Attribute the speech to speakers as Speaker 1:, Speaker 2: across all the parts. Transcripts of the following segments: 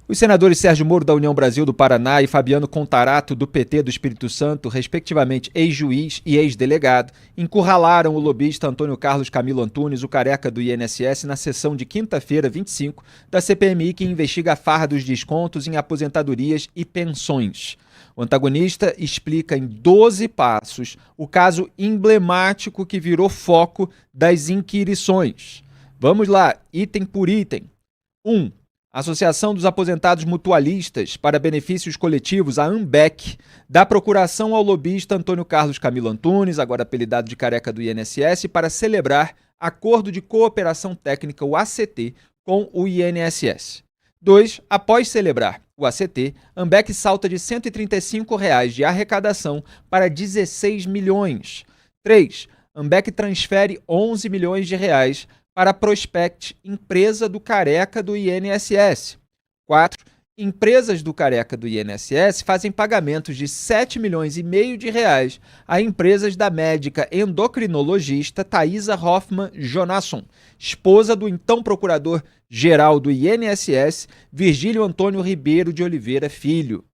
Speaker 1: Os senadores Sérgio Moro, da União Brasil do Paraná, e Fabiano Contarato, do PT do Espírito Santo, respectivamente ex-juiz e ex-delegado, encurralaram o lobista Antônio Carlos Camilo Antunes, o careca do INSS, na sessão de quinta-feira, 25, da CPMI, que investiga a farra dos descontos em aposentadorias e pensões. O antagonista explica em 12 passos o caso emblemático que virou foco das inquirições. Vamos lá, item por item. 1. Associação dos Aposentados Mutualistas para Benefícios Coletivos, a AMBEC, dá procuração ao lobista Antônio Carlos Camilo Antunes, agora apelidado de careca do INSS, para celebrar acordo de cooperação técnica, o ACT, com o INSS. 2. Após celebrar o ACT, AMBEC salta de R$ 135 de arrecadação para 16 milhões. 3. AMBEC transfere 11 milhões de reais para a Prospect, empresa do careca do INSS. 4. Empresas do careca do INSS fazem pagamentos de 7 milhões e meio de reais a empresas da médica endocrinologista Thaisa Hoffmann Jonasson, esposa do então procurador-geral do INSS, Virgílio Antônio Ribeiro de Oliveira Filho.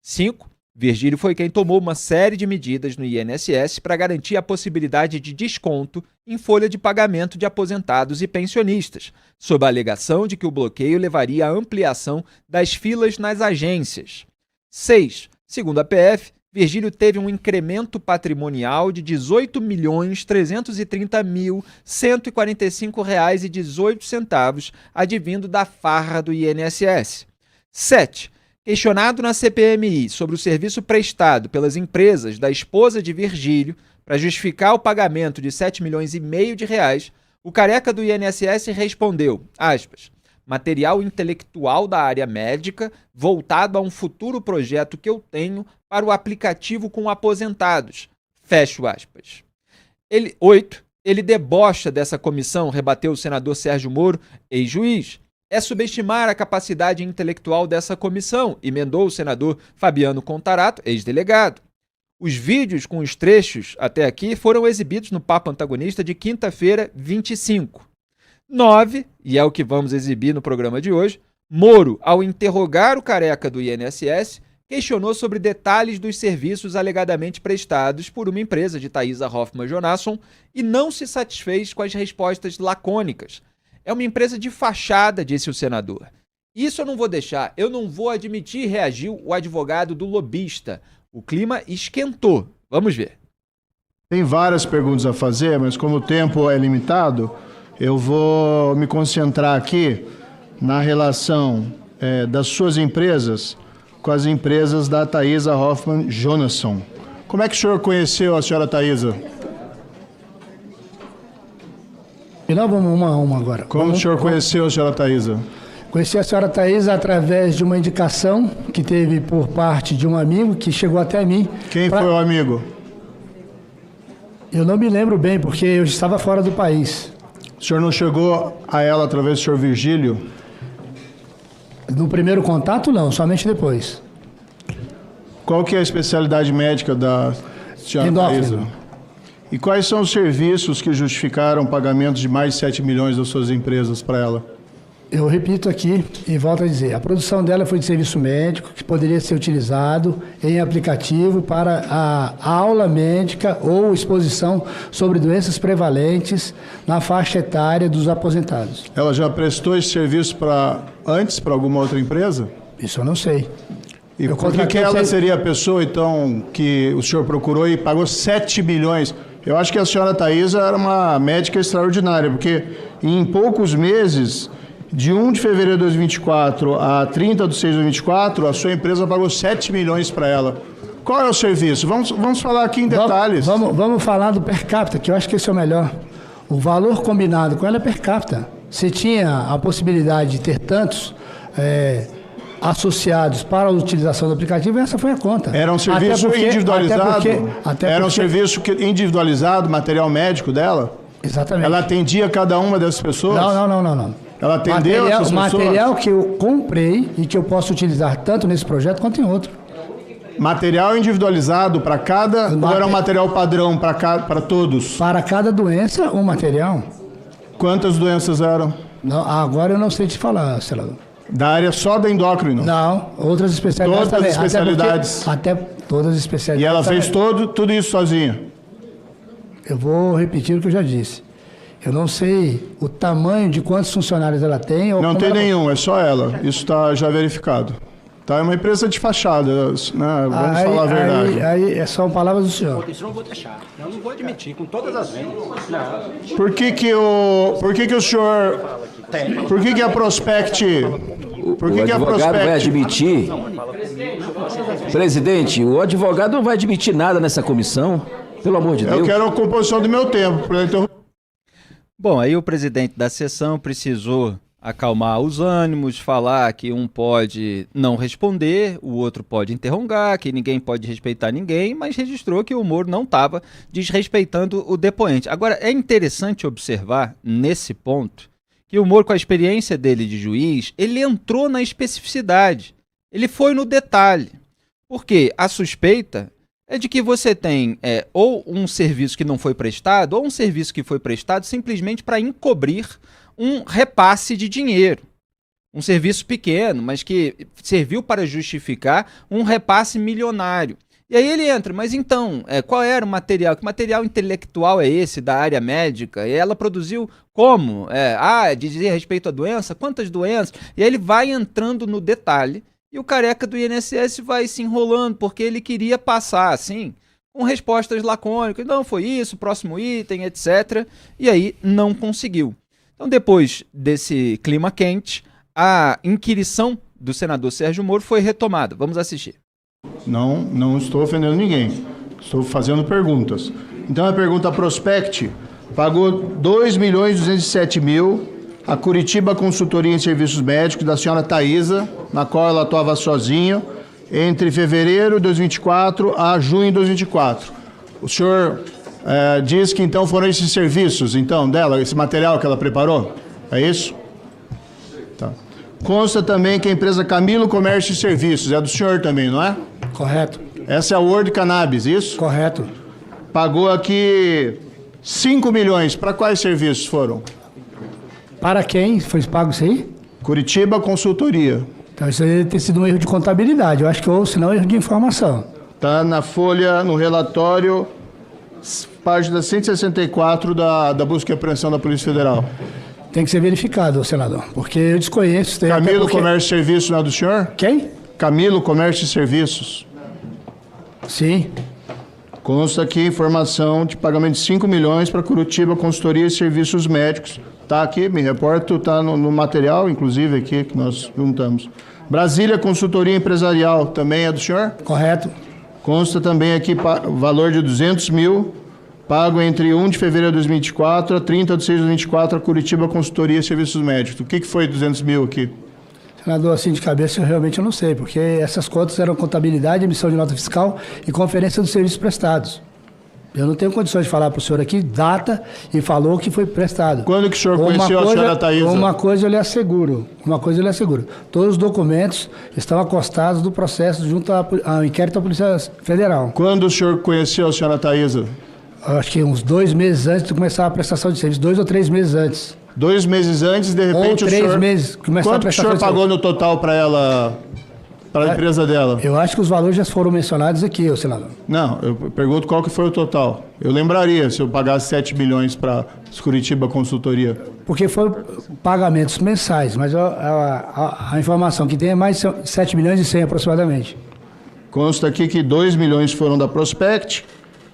Speaker 1: 5. Virgílio foi quem tomou uma série de medidas no INSS para garantir a possibilidade de desconto em folha de pagamento de aposentados e pensionistas, sob a alegação de que o bloqueio levaria à ampliação das filas nas agências. 6. Segundo a PF, Virgílio teve um incremento patrimonial de R$ 18.330.145,18 advindo da farra do INSS. 7. Questionado na CPMI sobre o serviço prestado pelas empresas da esposa de Virgílio para justificar o pagamento de 7 milhões e meio de reais, o careca do INSS respondeu, aspas, material intelectual da área médica voltado a um futuro projeto que eu tenho para o aplicativo com aposentados, fecho aspas. 8. Ele debocha dessa comissão, rebateu o senador Sérgio Moro, ex-juiz. É subestimar a capacidade intelectual dessa comissão, emendou o senador Fabiano Contarato, ex-delegado. Os vídeos com os trechos até aqui foram exibidos no Papo Antagonista de quinta-feira, 25. 9, e é o que vamos exibir no programa de hoje, Moro, ao interrogar o careca do INSS, questionou sobre detalhes dos serviços alegadamente prestados por uma empresa de Thaisa Hoffmann Jonasson e não se satisfez com as respostas lacônicas. É uma empresa de fachada, disse o senador. Isso eu não vou deixar, eu não vou admitir, reagiu o advogado do lobista. O clima esquentou. Vamos ver.
Speaker 2: Tem várias perguntas a fazer, mas como o tempo é limitado, eu vou me concentrar aqui na relação das suas empresas com as empresas da Thaisa Hoffmann Jonasson. Como é que o senhor conheceu a senhora Thaisa?
Speaker 3: E nós vamos uma a uma agora.
Speaker 2: Como o senhor conheceu a senhora Thaisa?
Speaker 3: Conheci a senhora Thaisa através de uma indicação que teve por parte de um amigo que chegou até mim.
Speaker 2: Quem foi o amigo?
Speaker 3: Eu não me lembro bem, porque eu estava fora do país.
Speaker 2: O senhor não chegou a ela através do senhor Virgílio?
Speaker 3: No primeiro contato, não, somente depois.
Speaker 2: Qual que é a especialidade médica da senhora Thaisa? E quais são os serviços que justificaram pagamentos de mais de 7 milhões das suas empresas para ela?
Speaker 3: Eu repito aqui e volto a dizer, a produção dela foi de serviço médico que poderia ser utilizado em aplicativo para a aula médica ou exposição sobre doenças prevalentes na faixa etária dos aposentados.
Speaker 2: Ela já prestou esse serviço antes para alguma outra empresa?
Speaker 3: Isso eu não sei.
Speaker 2: E por que ela seria a pessoa, então, que o senhor procurou e pagou 7 milhões? Eu acho que a senhora Thaisa era uma médica extraordinária, porque em poucos meses, de 1 de fevereiro de 2024 a 30 de 6 de 2024, a sua empresa pagou 7 milhões para ela. Qual é o serviço? Vamos falar aqui em detalhes.
Speaker 3: Vamos falar do per capita, que eu acho que esse é o melhor. O valor combinado com ela é per capita. Se tinha a possibilidade de ter tantos associados para a utilização do aplicativo, essa foi a conta.
Speaker 2: Era um serviço individualizado? Era um serviço individualizado, material médico dela?
Speaker 3: Exatamente.
Speaker 2: Ela atendia cada uma dessas pessoas?
Speaker 3: Não.
Speaker 2: Ela atendeu essas pessoas?
Speaker 3: Material que eu comprei e que eu posso utilizar tanto nesse projeto quanto em outro.
Speaker 2: Material individualizado para cada ou era um material padrão para todos?
Speaker 3: Para cada doença, um material.
Speaker 2: Quantas doenças eram?
Speaker 3: Não, agora eu não sei te falar, senador.
Speaker 2: Da área só da endócrino?
Speaker 3: Não, outras especialidades
Speaker 2: todas
Speaker 3: também.
Speaker 2: As especialidades?
Speaker 3: Até todas as especialidades.
Speaker 2: E ela
Speaker 3: também.
Speaker 2: fez tudo isso sozinha?
Speaker 3: Eu vou repetir o que eu já disse. Eu não sei o tamanho de quantos funcionários ela tem. Ou
Speaker 2: não tem nenhum, é só ela. Isso está já verificado. Tá, é uma empresa de fachada, né? Vamos falar a verdade.
Speaker 3: Aí são palavras do senhor.
Speaker 4: Isso eu não vou deixar. Eu não vou admitir, com todas as vezes. Não.
Speaker 2: Por que o senhor... Por que a Prospect... Por que
Speaker 5: o advogado vai admitir... Presidente, o advogado não vai admitir nada nessa comissão. Pelo amor de Deus.
Speaker 2: Eu quero a composição do meu tempo.
Speaker 1: Bom, aí o presidente da sessão precisou acalmar os ânimos, falar que um pode não responder, o outro pode interrogar, que ninguém pode respeitar ninguém, mas registrou que o Moro não estava desrespeitando o depoente. Agora, é interessante observar, nesse ponto, que o Moro, com a experiência dele de juiz, ele entrou na especificidade, ele foi no detalhe, porque a suspeita é de que você tem ou um serviço que não foi prestado, ou um serviço que foi prestado simplesmente para encobrir um repasse de dinheiro. Um serviço pequeno, mas que serviu para justificar um repasse milionário. E aí ele entra, mas então, qual era o material? Que material intelectual é esse da área médica? E ela produziu como? Dizia respeito à doença? Quantas doenças? E aí ele vai entrando no detalhe e o careca do INSS vai se enrolando, porque ele queria passar, assim, com respostas lacônicas. Não, foi isso, próximo item, etc. E aí não conseguiu. Então, depois desse clima quente, a inquirição do senador Sérgio Moro foi retomada. Vamos assistir.
Speaker 2: Não estou ofendendo ninguém. Estou fazendo perguntas. Então, a pergunta Prospect pagou 2.207.000 a Curitiba Consultoria em Serviços Médicos da senhora Thaisa, na qual ela atuava sozinha, entre fevereiro de 2024 a junho de 2024. O senhor... diz que então foram esses serviços, então, dela, esse material que ela preparou? É isso? Tá. Consta também que a empresa Camilo Comércio e Serviços, é do senhor também, não é?
Speaker 3: Correto.
Speaker 2: Essa é a World Cannabis, isso?
Speaker 3: Correto.
Speaker 2: Pagou aqui 5 milhões, para quais serviços foram?
Speaker 3: Para quem foi pago isso aí?
Speaker 2: Curitiba Consultoria.
Speaker 3: Então isso aí deve ter sido um erro de contabilidade, eu acho que ou senão erro de informação.
Speaker 2: Está na folha, no relatório... página 164 da busca e apreensão da Polícia Federal.
Speaker 3: Tem que ser verificado, senador, porque eu desconheço.
Speaker 2: Camilo Comércio e Serviços não é do senhor?
Speaker 3: Quem?
Speaker 2: Camilo Comércio e Serviços.
Speaker 3: Sim.
Speaker 2: Consta aqui informação de pagamento de 5 milhões para Curitiba Consultoria e Serviços Médicos. Está aqui, me reporto, está no material, inclusive, aqui, que nós juntamos. Brasília Consultoria Empresarial, também é do senhor?
Speaker 3: Correto.
Speaker 2: Consta também aqui valor de 200 mil, pago entre 1 de fevereiro de 2024 a 30 de 6 de 2024 a Curitiba Consultoria e Serviços Médicos. O que foi 200 mil aqui?
Speaker 3: Senador, assim de cabeça eu realmente não sei, porque essas contas eram contabilidade, emissão de nota fiscal e conferência dos serviços prestados. Eu não tenho condições de falar para o senhor aqui data e falou que foi prestado.
Speaker 2: Quando que o senhor conheceu a senhora Thaisa?
Speaker 3: Uma coisa eu lhe asseguro. Todos os documentos estão acostados do processo junto ao inquérito da Polícia Federal.
Speaker 2: Quando o senhor conheceu a senhora Thaisa?
Speaker 3: Acho que uns 2 meses antes de começar a prestação de serviço, 2 ou 3 meses antes.
Speaker 2: 2 meses antes, de repente
Speaker 3: ou 3 meses começar a prestação de serviço.
Speaker 2: Quanto o senhor pagou no total para ela, para a empresa dela?
Speaker 3: Eu acho que os valores já foram mencionados aqui, senador.
Speaker 2: Não, eu pergunto qual que foi o total. Eu lembraria se eu pagasse 7 milhões para Curitiba Consultoria.
Speaker 3: Porque foram pagamentos mensais, mas a informação que tem é mais de 7 milhões e 100 aproximadamente.
Speaker 2: Consta aqui que 2 milhões foram da Prospect,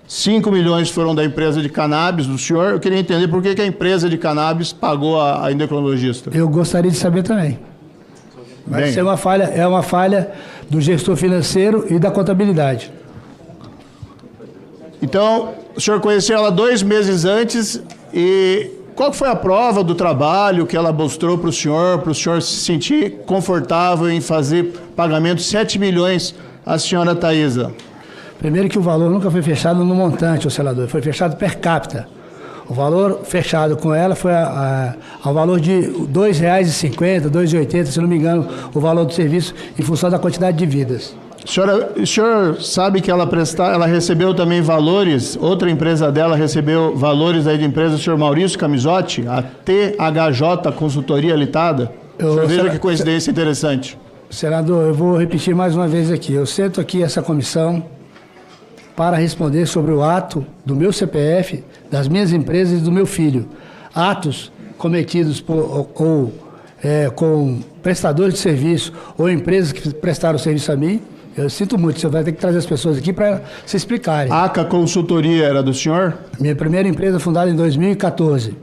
Speaker 2: 5 milhões foram da empresa de cannabis do senhor. Eu queria entender por que a empresa de cannabis pagou a endocrinologista.
Speaker 3: Eu gostaria de saber também. Mas isso é uma falha do gestor financeiro e da contabilidade.
Speaker 2: Então, o senhor conheceu ela 2 meses antes e qual foi a prova do trabalho que ela mostrou para o senhor se sentir confortável em fazer pagamento de 7 milhões à senhora Thaisa?
Speaker 3: Primeiro que o valor nunca foi fechado no montante, senador, foi fechado per capita. O valor fechado com ela foi ao valor de R$ 2,50, R$ 2,80, se não me engano, o valor do serviço em função da quantidade de vidas.
Speaker 2: O senhor sabe que ela recebeu também valores, outra empresa dela recebeu valores aí da empresa do senhor Maurício Camisotti, a THJ Consultoria Limitada? Veja que coincidência interessante.
Speaker 3: Senador, eu vou repetir mais uma vez aqui. Eu sento aqui essa comissão para responder sobre o ato do meu CPF, das minhas empresas e do meu filho. Atos cometidos com prestadores de serviço ou empresas que prestaram serviço a mim. Eu sinto muito, você vai ter que trazer as pessoas aqui para se explicarem.
Speaker 2: A ACA Consultoria era do senhor?
Speaker 3: Minha primeira empresa fundada em 2014.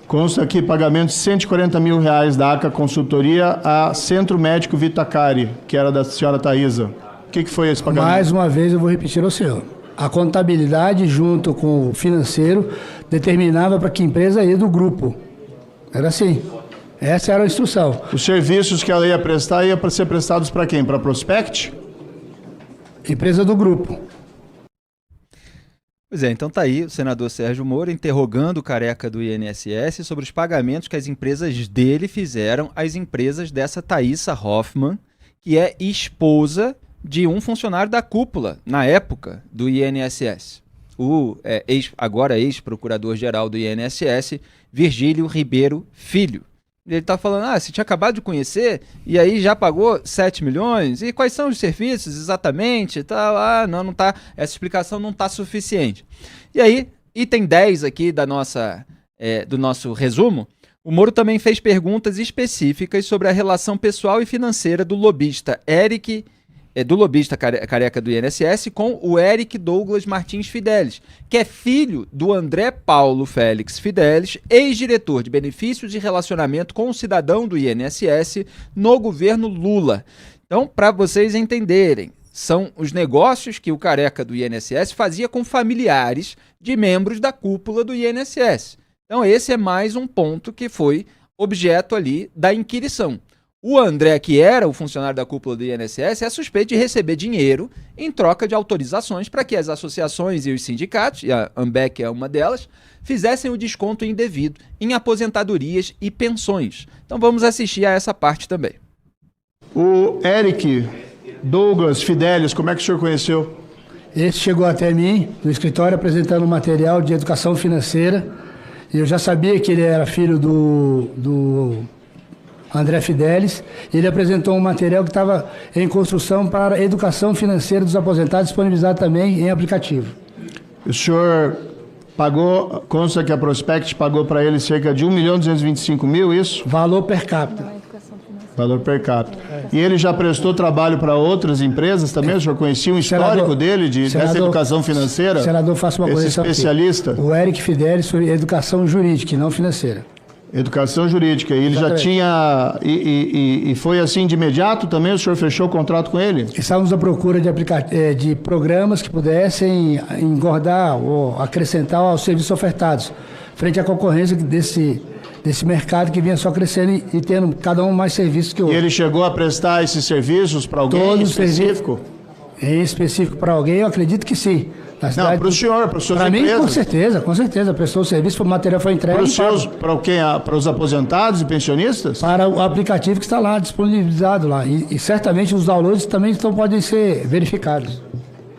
Speaker 2: Consta aqui pagamento de R$140 mil da ACA Consultoria a Centro Médico Vitacari, que era da senhora Thaisa. O que foi esse pagamento?
Speaker 3: Mais uma vez eu vou repetir ao senhor. A contabilidade junto com o financeiro determinava para que empresa ia do grupo. Era assim. Essa era a instrução.
Speaker 2: Os serviços que ela ia prestar ia para ser prestados para quem? Para Prospect?
Speaker 3: Empresa do grupo.
Speaker 1: Pois é, então tá aí o senador Sérgio Moro interrogando o careca do INSS sobre os pagamentos que as empresas dele fizeram às empresas dessa Thaisa Hoffmann, que é esposa de um funcionário da cúpula, na época, do INSS. O agora ex-procurador-geral do INSS, Virgílio Ribeiro Filho. Ele está falando, você tinha acabado de conhecer e aí já pagou 7 milhões? E quais são os serviços exatamente? Não tá, essa explicação não está suficiente. E aí, item 10 aqui do nosso resumo, o Moro também fez perguntas específicas sobre a relação pessoal e financeira do lobista careca do INSS com o Eric Douglas Martins Fidelis, que é filho do André Paulo Félix Fidelis, ex-diretor de benefícios e relacionamento com o cidadão do INSS no governo Lula. Então, para vocês entenderem, são os negócios que o careca do INSS fazia com familiares de membros da cúpula do INSS. Então, esse é mais um ponto que foi objeto ali da inquirição. O André, que era o funcionário da cúpula do INSS, é suspeito de receber dinheiro em troca de autorizações para que as associações e os sindicatos, e a AMBEC é uma delas, fizessem o desconto indevido em aposentadorias e pensões. Então vamos assistir a essa parte também.
Speaker 2: O Eric Douglas Fidelis, como é que o senhor conheceu?
Speaker 3: Esse chegou até mim no escritório apresentando um material de educação financeira e eu já sabia que ele era filho do André Fidelis. Ele apresentou um material que estava em construção para educação financeira dos aposentados, disponibilizado também em aplicativo.
Speaker 2: O senhor pagou, consta que a Prospect pagou para ele cerca de R$1.225.000, isso?
Speaker 3: Valor per capita.
Speaker 2: Valor per capita. E ele já prestou trabalho para outras empresas também? O senhor conhecia um histórico dele dessa educação financeira?
Speaker 3: Senador, faça uma coisa.
Speaker 2: Esse especialista?
Speaker 3: O Eric Fidelis foi educação jurídica e não financeira.
Speaker 2: Educação jurídica. E ele já tinha... E foi assim de imediato também? O senhor fechou o contrato com ele?
Speaker 3: Estávamos à procura de programas que pudessem engordar ou acrescentar aos serviços ofertados, frente à concorrência desse mercado que vinha só crescendo e tendo cada um mais serviços que o outro.
Speaker 2: E ele chegou a prestar esses serviços para alguém específico?
Speaker 3: Em específico para alguém, eu acredito que sim.
Speaker 2: Não, para o senhor, para as suas empresas.
Speaker 3: Para mim, com certeza. Prestou o serviço, o material foi entregue.
Speaker 2: Para quem? Para os aposentados e pensionistas?
Speaker 3: Para o aplicativo que está lá, disponibilizado lá. E certamente os downloads também podem ser verificados.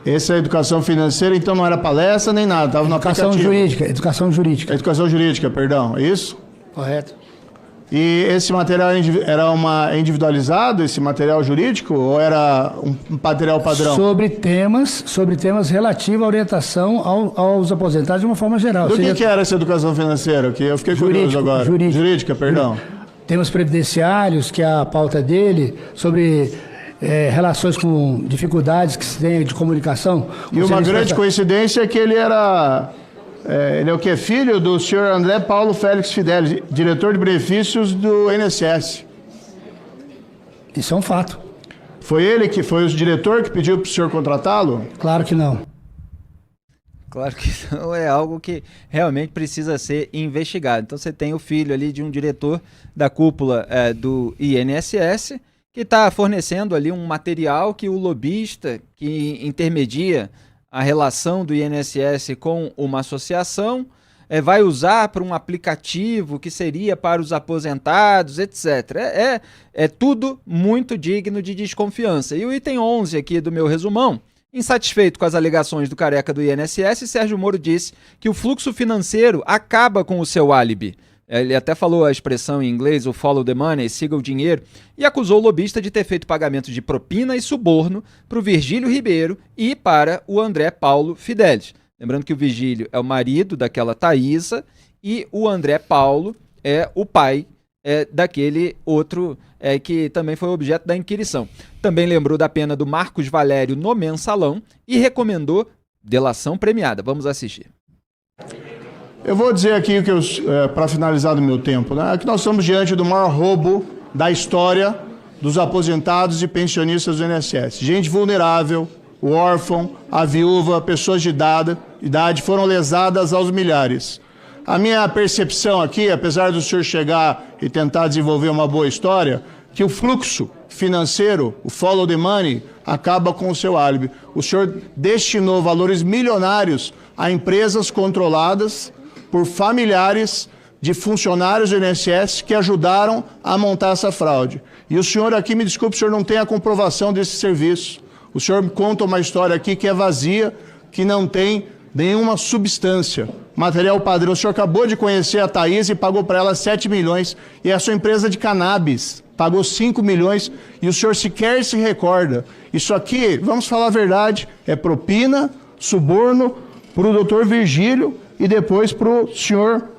Speaker 2: Essa educação financeira, então, não era palestra nem nada, estava no aplicativo.
Speaker 3: Educação jurídica.
Speaker 2: Educação jurídica, perdão, é isso?
Speaker 3: Correto.
Speaker 2: E esse material era individualizado, esse material jurídico, ou era um material padrão?
Speaker 3: Sobre temas relativos à orientação aos aposentados de uma forma geral.
Speaker 2: Do que era essa educação financeira? Que eu fiquei curioso agora. Jurídica, perdão.
Speaker 3: Temas previdenciários, que é a pauta dele, sobre relações com dificuldades que se tem de comunicação.
Speaker 2: E uma grande coincidência é que ele era... ele é o que? Filho do senhor André Paulo Félix Fidelis, diretor de benefícios do INSS.
Speaker 3: Isso é um fato.
Speaker 2: Foi ele que foi o diretor que pediu para o senhor contratá-lo?
Speaker 3: Claro que não.
Speaker 1: Claro que não, é algo que realmente precisa ser investigado. Então você tem o filho ali de um diretor da cúpula do INSS que está fornecendo ali um material que o lobista que intermedia a relação do INSS com uma associação, vai usar para um aplicativo que seria para os aposentados, etc. É tudo muito digno de desconfiança. E o item 11 aqui do meu resumão, insatisfeito com as alegações do careca do INSS, Sérgio Moro disse que o fluxo financeiro acaba com o seu álibi. Ele até falou a expressão em inglês, o follow the money, siga o dinheiro, e acusou o lobista de ter feito pagamento de propina e suborno para o Virgílio Ribeiro e para o André Paulo Fidelis. Lembrando que o Virgílio é o marido daquela Thaísa e o André Paulo é o pai daquele outro que também foi objeto da inquirição. Também lembrou da pena do Marcos Valério no Mensalão e recomendou delação premiada. Vamos assistir.
Speaker 2: Eu vou dizer aqui, para finalizar do meu tempo, né, que nós estamos diante do maior roubo da história dos aposentados e pensionistas do INSS. Gente vulnerável, o órfão, a viúva, pessoas de idade foram lesadas aos milhares. A minha percepção aqui, apesar do senhor chegar e tentar desenvolver uma boa história, que o fluxo financeiro, o follow the money, acaba com o seu álibi. O senhor destinou valores milionários a empresas controladas por familiares de funcionários do INSS que ajudaram a montar essa fraude. E o senhor aqui, me desculpe, o senhor não tem a comprovação desse serviço. O senhor conta uma história aqui que é vazia, que não tem nenhuma substância. Material padrão. O senhor acabou de conhecer a Thaís e pagou para ela 7 milhões. E a sua empresa de cannabis pagou 5 milhões e o senhor sequer se recorda. Isso aqui, vamos falar a verdade, é propina, suborno para o doutor Virgílio e depois para o senhor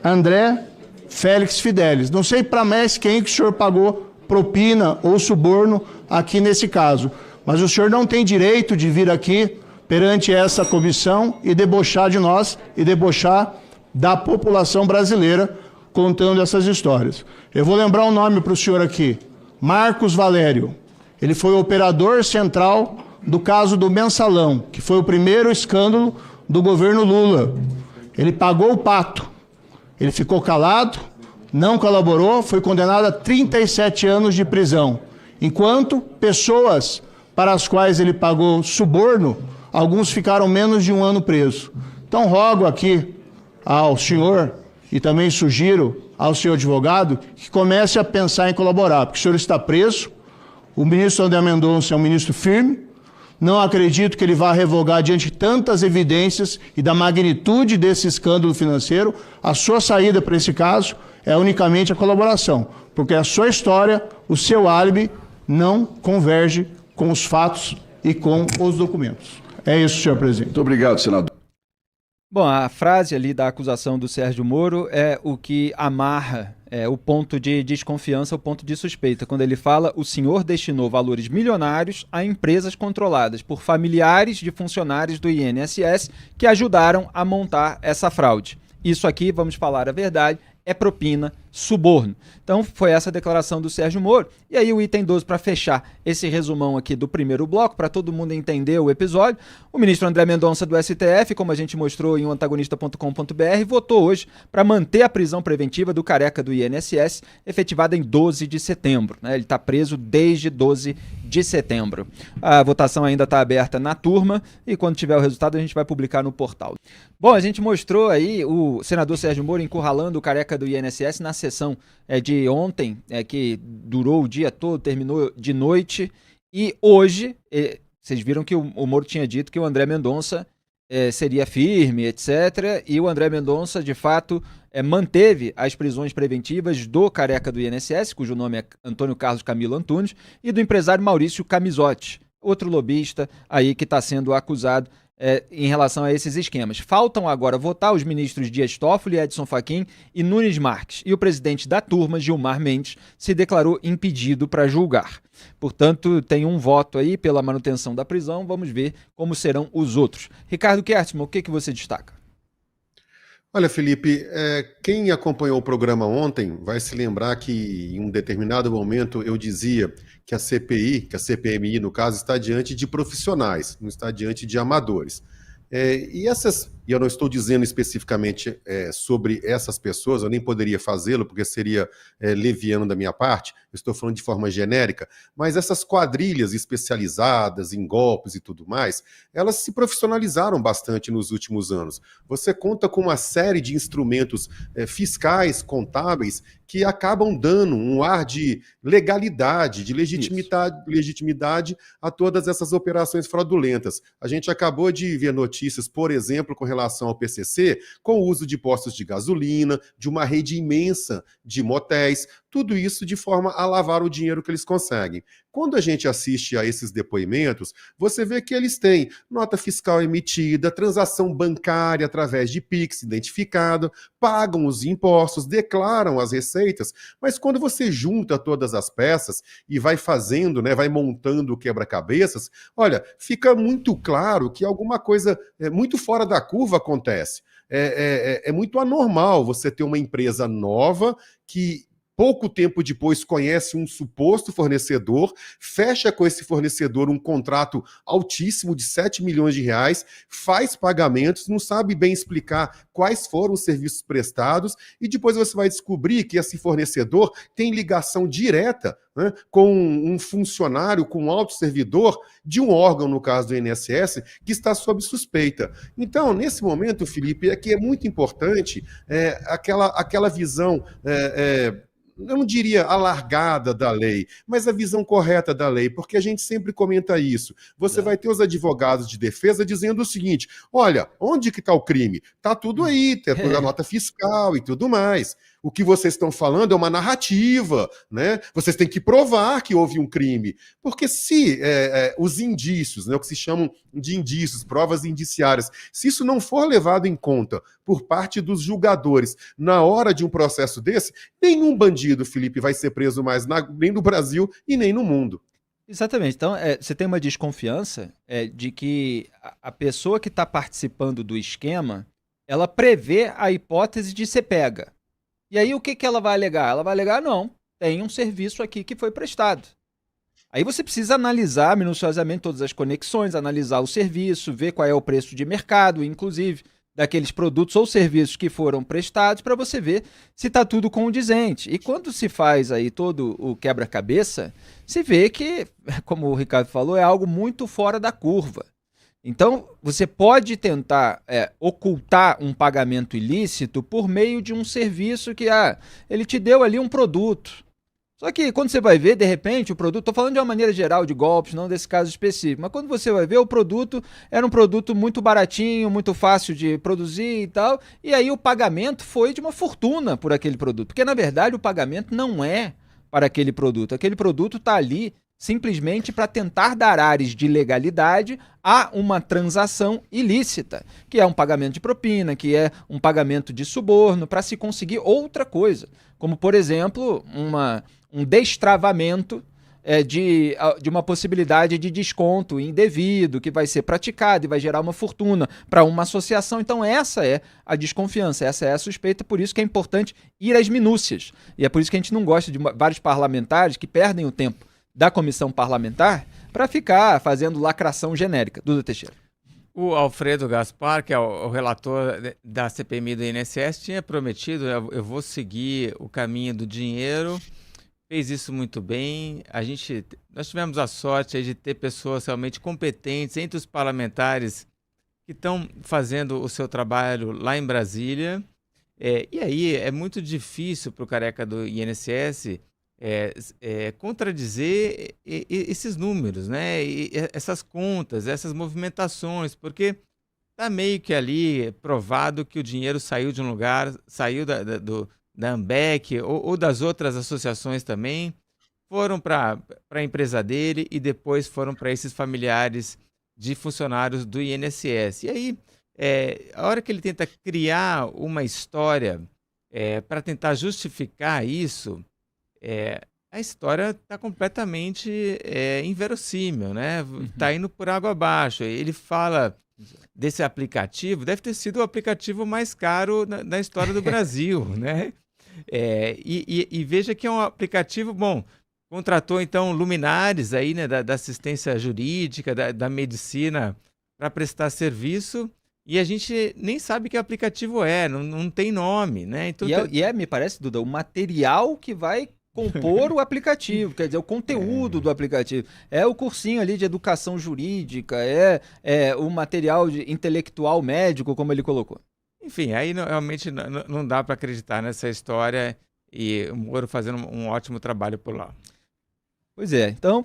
Speaker 2: André Félix Fidelis. Não sei para mais quem que o senhor pagou propina ou suborno aqui nesse caso. Mas o senhor não tem direito de vir aqui perante essa comissão e debochar de nós e debochar da população brasileira contando essas histórias. Eu vou lembrar um nome para o senhor aqui, Marcos Valério. Ele foi o operador central do caso do Mensalão, que foi o primeiro escândalo do governo Lula. Ele pagou o pato, ele ficou calado, não colaborou, foi condenado a 37 anos de prisão, enquanto pessoas para as quais ele pagou suborno, alguns ficaram menos de 1 ano preso. Então rogo aqui ao senhor e também sugiro ao senhor advogado que comece a pensar em colaborar, porque o senhor está preso, o ministro André Mendonça é um ministro firme, não acredito que ele vá revogar diante de tantas evidências e da magnitude desse escândalo financeiro. A sua saída para esse caso é unicamente a colaboração, porque a sua história, o seu álibi, não converge com os fatos e com os documentos. É isso, senhor presidente.
Speaker 6: Muito obrigado, senador.
Speaker 1: Bom, a frase ali da acusação do Sérgio Moro é o que amarra o ponto de desconfiança, o ponto de suspeita. Quando ele fala, o senhor destinou valores milionários a empresas controladas por familiares de funcionários do INSS que ajudaram a montar essa fraude. Isso aqui, vamos falar a verdade, é propina, suborno. Então foi essa a declaração do Sérgio Moro. E aí o item 12, para fechar esse resumão aqui do primeiro bloco, para todo mundo entender o episódio, o ministro André Mendonça do STF, como a gente mostrou em antagonista.com.br, votou hoje para manter a prisão preventiva do careca do INSS, efetivada em 12 de setembro. Ele está preso desde 12 de setembro. A votação ainda está aberta na turma e quando tiver o resultado a gente vai publicar no portal. Bom, a gente mostrou aí o senador Sérgio Moro encurralando o careca do INSS na sessão de ontem, que durou o dia todo, terminou de noite, e hoje, vocês viram que o Moro tinha dito que o André Mendonça seria firme, etc., e o André Mendonça, de fato, manteve as prisões preventivas do careca do INSS, cujo nome é Antônio Carlos Camilo Antunes, e do empresário Maurício Camisotti, outro lobista aí que está sendo acusado em relação a esses esquemas. Faltam agora votar os ministros Dias Toffoli, Edson Fachin e Nunes Marques. E o presidente da turma, Gilmar Mendes, se declarou impedido para julgar. Portanto, tem um voto aí pela manutenção da prisão. Vamos ver como serão os outros. Ricardo Kertzmann, o que você destaca?
Speaker 7: Olha, Felipe, quem acompanhou o programa ontem vai se lembrar que em um determinado momento eu dizia que a CPI, que a CPMI, no caso, está diante de profissionais, não está diante de amadores. E eu não estou dizendo especificamente sobre essas pessoas, eu nem poderia fazê-lo, porque seria leviano da minha parte, eu estou falando de forma genérica, mas essas quadrilhas especializadas em golpes e tudo mais, elas se profissionalizaram bastante nos últimos anos. Você conta com uma série de instrumentos fiscais, contábeis, que acabam dando um ar de legalidade, de legitimidade a todas essas operações fraudulentas. A gente acabou de ver notícias, por exemplo, com relação relação ao PCC com o uso de postos de gasolina, de uma rede imensa de motéis, tudo isso de forma a lavar o dinheiro que eles conseguem. Quando a gente assiste a esses depoimentos, você vê que eles têm nota fiscal emitida, transação bancária através de Pix identificado, pagam os impostos, declaram as receitas, mas quando você junta todas as peças e vai fazendo, né, vai montando o quebra-cabeças, olha, fica muito claro que alguma coisa muito fora da curva acontece. É muito anormal você ter uma empresa nova que pouco tempo depois conhece um suposto fornecedor, fecha com esse fornecedor um contrato altíssimo de 7 milhões de reais, faz pagamentos, não sabe bem explicar quais foram os serviços prestados e depois você vai descobrir que esse fornecedor tem ligação direta, né, com um funcionário, com um alto servidor de um órgão, no caso do INSS, que está sob suspeita. Então, nesse momento, Felipe, é que é muito importante aquela visão eu não diria alargada da lei, mas a visão correta da lei, porque a gente sempre comenta isso. Você vai ter os advogados de defesa dizendo o seguinte, olha, onde que está o crime? Está tudo aí, tem toda a nota fiscal e tudo mais. O que vocês estão falando é uma narrativa, né? Vocês têm que provar que houve um crime. Porque se os indícios, né, o que se chamam de indícios, provas indiciárias, se isso não for levado em conta por parte dos julgadores na hora de um processo desse, nenhum bandido, Felipe, vai ser preso mais nem no Brasil e nem no mundo.
Speaker 1: Exatamente. Então, você tem uma desconfiança de que a pessoa que está participando do esquema, ela prevê a hipótese de ser pega. E aí o que ela vai alegar? Ela vai alegar, não, tem um serviço aqui que foi prestado. Aí você precisa analisar minuciosamente todas as conexões, analisar o serviço, ver qual é o preço de mercado, inclusive, daqueles produtos ou serviços que foram prestados, para você ver se está tudo condizente. E quando se faz aí todo o quebra-cabeça, se vê que, como o Ricardo falou, é algo muito fora da curva. Então, você pode tentar ocultar um pagamento ilícito por meio de um serviço que ele te deu ali um produto. Só que quando você vai ver, de repente, o produto, estou falando de uma maneira geral de golpes, não desse caso específico, mas quando você vai ver, o produto era um produto muito baratinho, muito fácil de produzir e tal, e aí o pagamento foi de uma fortuna por aquele produto, porque na verdade o pagamento não é para aquele produto está ali simplesmente para tentar dar ares de legalidade a uma transação ilícita, que é um pagamento de propina, que é um pagamento de suborno, para se conseguir outra coisa, como, por exemplo, um destravamento de uma possibilidade de desconto indevido que vai ser praticado e vai gerar uma fortuna para uma associação. Então essa é a desconfiança, essa é a suspeita, por isso que é importante ir às minúcias. E é por isso que a gente não gosta de vários parlamentares que perdem o tempo da comissão parlamentar para ficar fazendo lacração genérica. Duda Teixeira.
Speaker 6: O Alfredo Gaspar, que é o relator da CPMI do INSS, tinha prometido, eu vou seguir o caminho do dinheiro, fez isso muito bem. Nós tivemos a sorte aí de ter pessoas realmente competentes entre os parlamentares que estão fazendo o seu trabalho lá em Brasília. E aí é muito difícil para o careca do INSS contradizer esses números, né? E essas contas, essas movimentações, porque está meio que ali provado que o dinheiro saiu de um lugar, saiu da Ambec ou das outras associações também, foram para a empresa dele e depois foram para esses familiares de funcionários do INSS. E aí, a hora que ele tenta criar uma história para tentar justificar isso, a história está completamente inverossímil, né? Está indo por água abaixo. Ele fala desse aplicativo, deve ter sido o aplicativo mais caro na história do Brasil, né? E veja que é um aplicativo, bom, contratou então luminares aí, né, da assistência jurídica, da medicina para prestar serviço. E a gente nem sabe que aplicativo não tem nome, né? Então,
Speaker 1: me parece, Duda, o material que vai compor o aplicativo, quer dizer, o conteúdo do aplicativo. É o cursinho ali de educação jurídica, o material intelectual médico, como ele colocou.
Speaker 6: Enfim, aí realmente não dá para acreditar nessa história e o Moro fazendo um ótimo trabalho por lá.
Speaker 1: Pois é, então,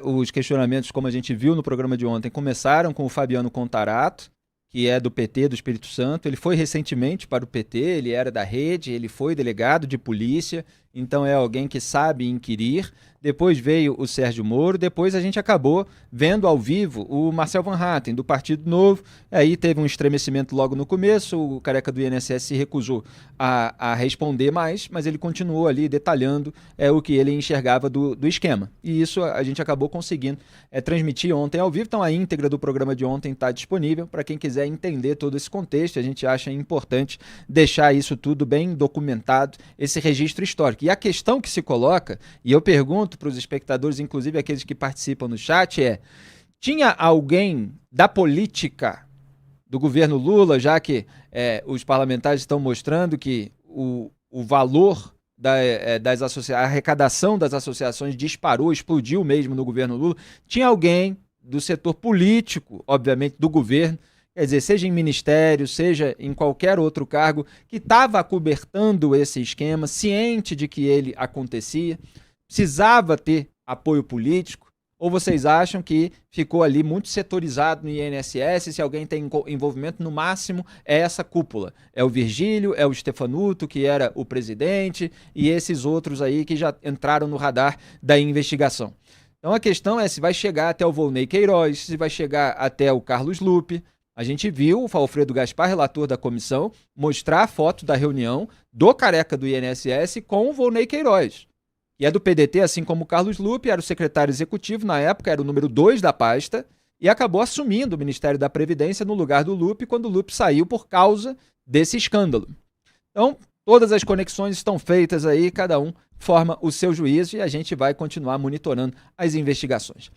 Speaker 1: os questionamentos, como a gente viu no programa de ontem, começaram com o Fabiano Contarato, que é do PT do Espírito Santo. Ele foi recentemente para o PT, ele era da rede, ele foi delegado de polícia, então é alguém que sabe inquirir. Depois veio o Sérgio Moro, depois a gente acabou vendo ao vivo o Marcel Van Hatten, do Partido Novo. Aí teve um estremecimento logo no começo, o careca do INSS se recusou a responder mais, mas ele continuou ali detalhando o que ele enxergava do esquema. E isso a gente acabou conseguindo transmitir ontem ao vivo. Então a íntegra do programa de ontem está disponível para quem quiser entender todo esse contexto. A gente acha importante deixar isso tudo bem documentado, esse registro histórico. E a questão que se coloca, e eu pergunto para os espectadores, inclusive aqueles que participam no chat, tinha alguém da política do governo Lula, já que os parlamentares estão mostrando que o valor a arrecadação das associações disparou, explodiu mesmo no governo Lula, tinha alguém do setor político, obviamente, do governo, quer dizer, seja em ministério, seja em qualquer outro cargo, que estava acobertando esse esquema, ciente de que ele acontecia, precisava ter apoio político, ou vocês acham que ficou ali muito setorizado no INSS, se alguém tem envolvimento, no máximo é essa cúpula, é o Virgílio, é o Stefanuto, que era o presidente, e esses outros aí que já entraram no radar da investigação. Então a questão é se vai chegar até o Volney Queiroz, se vai chegar até o Carlos Lupe. A gente viu o Alfredo Gaspar, relator da comissão, mostrar a foto da reunião do careca do INSS com o Volney Queiroz, que é do PDT, assim como o Carlos Lupe, era o secretário executivo na época, era o número 2 da pasta, e acabou assumindo o Ministério da Previdência no lugar do Lupe, quando o Lupe saiu por causa desse escândalo. Então, todas as conexões estão feitas aí, cada um forma o seu juízo, e a gente vai continuar monitorando as investigações.